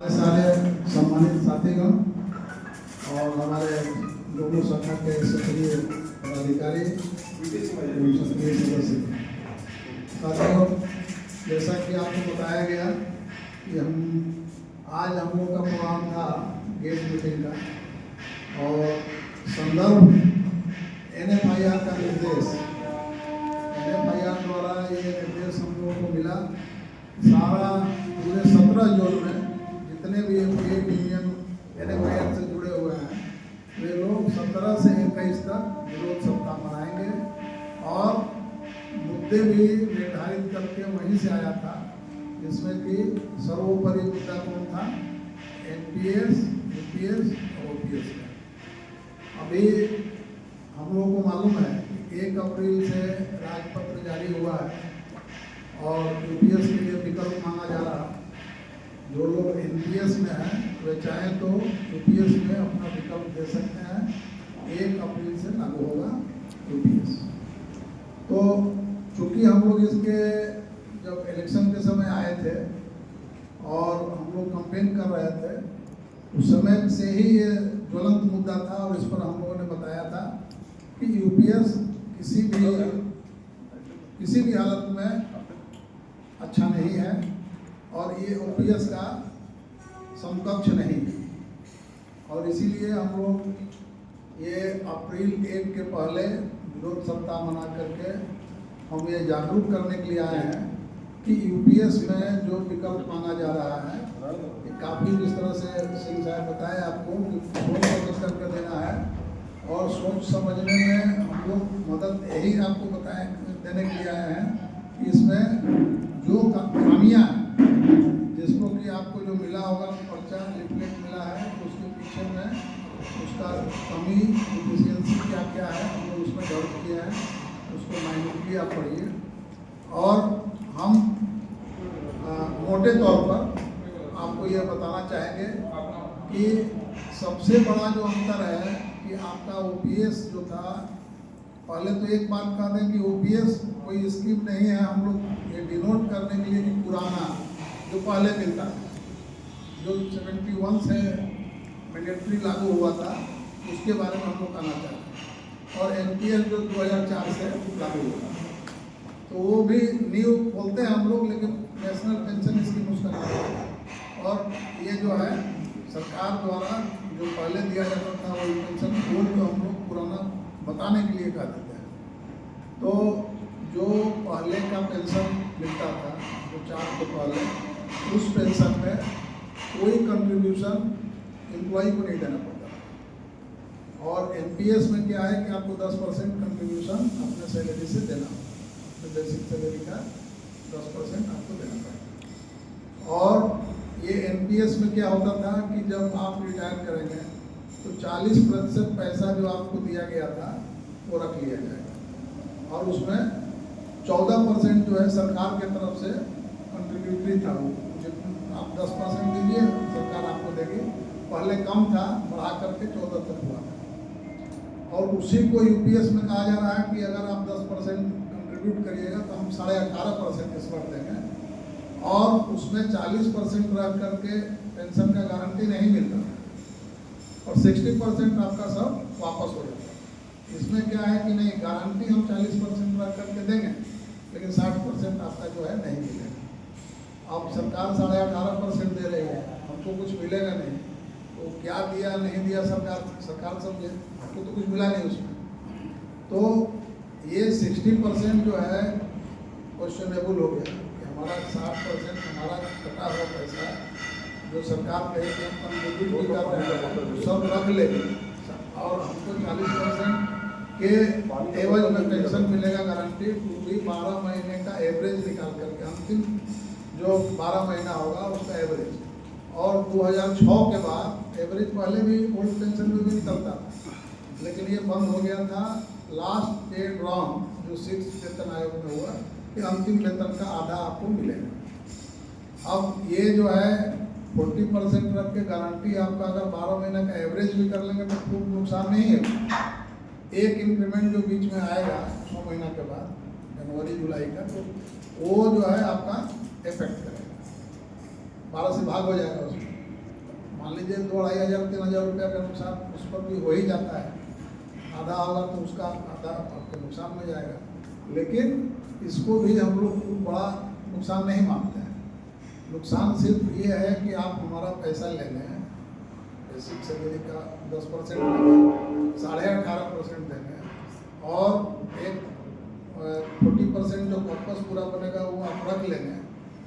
सारे सम्मानित साथीगण और हमारे लोगों शाखा के सक्रिय पदाधिकारी एवं सक्रिय सदस्य साथियों, जैसा कि आपको बताया गया कि आज हम लोग का प्रोग्राम था गेट मीटिंग का और संदर्भ NFIR का निर्देश, NFIR द्वारा ये निर्देश हम लोगों को मिला। सारा पूरे 17 जोन में जितने भी यूनियन NFIR से जुड़े हुए हैं वे लोग 17 से 21 तक विरोध सप्ताह मनाएंगे और मुद्दे भी निर्धारित करके वहीं से आया था, जिसमें कि सर्वोपरि मुद्दा कौन था? NPS, UPS और OPS का। अभी हम लोगों को मालूम है कि 1 अप्रैल से राजपत्र जारी हुआ है और UPS के लिए विकल्प मांगा जा रहा। जो लोग NPS में हैं वे चाहें तो UPS में अपना विकल्प दे सकते हैं। 1 अप्रैल से लागू होगा UPS। तो चूँकि हम लोग इसके जब इलेक्शन के समय आए थे और हम लोग कैंपेन कर रहे थे, उस समय से ही ये ज्वलंत मुद्दा था और इस पर हम लोगों ने बताया था कि UPS किसी भी हालत में अच्छा नहीं है और ये OPS का समकक्ष नहीं है। और इसीलिए हम लोग ये अप्रैल 1 के पहले विरोध सप्ताह मना करके हम ये जागरूक करने के लिए आए हैं कि UPS में जो विकल्प मांगा जा रहा है ये काफ़ी, जिस तरह से सिंह साहब बताए आपको, कि सोच समझ करके देना है और सोच समझने में हम लोग मदद यही आपको बताएं देने के लिए आए हैं कि इसमें जो खामियाँ जिसको कि आपको जो मिला होगा पर्चा लिफलेट मिला है, उसके पीछे में उसका कमी डिफिशियंसी क्या क्या है हम लोग उसमें दर्ज किया है, उसको माइन्यूटली आप पढ़िए। और हम मोटे तौर पर आपको यह बताना चाहेंगे कि सबसे बड़ा जो अंतर है कि आपका OPS जो था, पहले तो एक बात कह दें कि OPS कोई स्कीम नहीं है। हम लोग ये डिनोट करने के लिए कि पुराना जो पहले मिलता जो 71 से मैंडेटरी लागू हुआ था उसके बारे में हम लोग कहना चाहते हैं, और NPS जो 2004 से लागू हुआ, तो वो भी न्यू बोलते हैं हम लोग, लेकिन नेशनल पेंशन स्कीम उसका नाम है। और ये जो है सरकार द्वारा जो पहले दिया जाता था वही पेंशन, वो जो हम लोग पुराना बताने के लिए कह देते हैं। तो जो पहले का पेंशन मिलता था जो 4 के पहले, उस पेंशन में कोई कंट्रीब्यूशन एम्प्लॉय को नहीं देना पड़ता। और NPS में क्या है कि आपको 10% कंट्रीब्यूशन अपने सैलरी से देना, तो बेसिक सैलरी का 10% आपको देना पड़ता। और ये NPS में क्या होता था कि जब आप रिटायर करेंगे तो 40% पैसा जो आपको दिया गया था वो रख लिया जाएगा और उसमें 14% जो है सरकार के तरफ से कंट्रीब्यूटरी था। वो आप 10% दीजिए, सरकार आपको देगी। पहले कम था, बढ़ा करके 14 तक हुआ था। और उसी को UPS में कहा जा रहा है कि अगर आप 10% कंट्रीब्यूट करिएगा तो हम 18.5% इस बार देंगे, और उसमें 40% रह करके पेंशन का गारंटी नहीं मिलता और 60% आपका सब वापस हो जाता है। इसमें क्या है कि नहीं, गारंटी हम 40% रख करके देंगे लेकिन 60% आपका जो है नहीं मिलेगा। अब सरकार 18.5% दे रही है, हमको कुछ मिलेगा नहीं, तो क्या दिया नहीं दिया सरकार समझे, हमको तो कुछ मिला नहीं उसमें। तो ये 60% जो है क्वेश्चनेबल हो गया कि हमारा 60% हमारा कटा हुआ पैसा जो सरकार कहे कि हम कंट्रीब्यूट भी कर रहे हैं सब रख ले, और हमको 40% के एवज में पेंशन मिलेगा गारंटी पूरी 12 महीने का एवरेज निकाल करके, अंतिम जो 12 महीना होगा उसका एवरेज। और 2006 के बाद एवरेज पहले भी ओल्ड पेंशन में भी निकलता था, लेकिन ये बंद हो गया था लास्ट पेड राउंड जो 6th वेतन आयोग में हुआ कि अंतिम वेतन का आधा आपको मिलेगा। अब ये जो है 40% रख के गारंटी आपका अगर 12 महीने का एवरेज भी कर लेंगे तो खूब नुकसान नहीं है। एक इंक्रीमेंट जो बीच में आएगा 6 महीना के बाद, जनवरी जुलाई का, तो वो जो है आपका इफेक्ट करेगा, 12 से भाग हो जाएगा उसमें। मान लीजिए 2,500-3,000 रुपया का नुकसान उस पर भी हो ही जाता है, आधा होगा तो उसका आधा आपके नुकसान में जाएगा। लेकिन इसको भी हम लोग बड़ा नुकसान नहीं मानते हैं। नुकसान सिर्फ ये है कि आप हमारा पैसा ले लें, बेसिक सैलरी का 10% लेंगे, 18.5% देंगे और एक 40% जो कॉर्पस पूरा बनेगा वो आप रख लेंगे,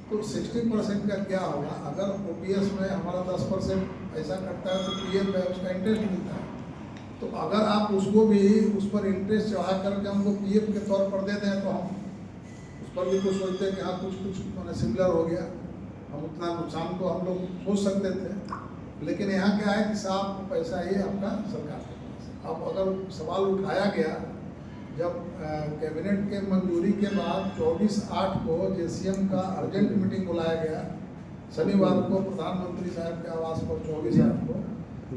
तो 60% का क्या होगा? अगर OPS में हमारा 10% ऐसा कटता है तो PF है उसका इंटरेस्ट मिलता है। तो अगर आप उसको भी उस पर इंटरेस्ट चढ़ा करके हमको PF के तौर पर दे दें तो हम उस पर भी कुछ सोचते हैं कि हाँ कुछ मैंने सिमिलर हो गया, हम उतना नुकसान को हम लोग सोच सकते थे। लेकिन यहाँ क्या है कि साफ पैसा ही आपका सरकार के पास। अब अगर सवाल उठाया गया जब कैबिनेट के मंजूरी के बाद 24/8 को JCM का अर्जेंट मीटिंग बुलाया गया, शनिवार को प्रधानमंत्री साहब के आवास पर 24/8 को,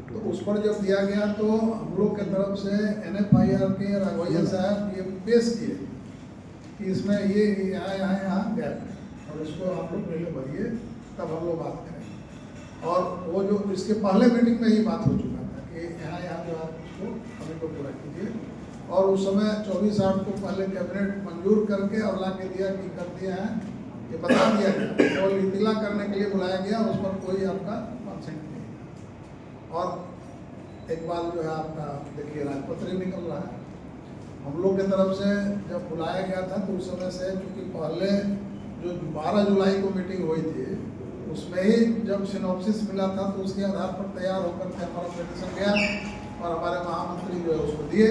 तो उस पर जब दिया गया तो हम लोग के तरफ से NFIR के राघवैया साहब ये पेश किए कि इसमें ये यहाँ गैप है और इसको आप लोग पहले भरिए तब हम लोग बात करें। और वो जो इसके पहले मीटिंग में ही बात हो चुका था कि यहाँ जो आप उसको हमें को पूरा कीजिए, और उस समय 24/8 को पहले कैबिनेट मंजूर करके और ला के दिया कि कर दिया है, ये बता दिया गया और इतिला करने के लिए बुलाया गया, उस पर कोई आपका कंसेंट नहीं। और एक बात जो है आपका देखिए राजपत्र निकल रहा है, हम लोग की तरफ से जब बुलाया गया था तो उस समय से चूँकि पहले जो 12 जुलाई को मीटिंग हुई थी उसमें ही जब सिनॉप्सिस मिला था तो उसके आधार पर तैयार होकर के हमारा पिटीशन गया और हमारे महामंत्री जो है उसको दिए।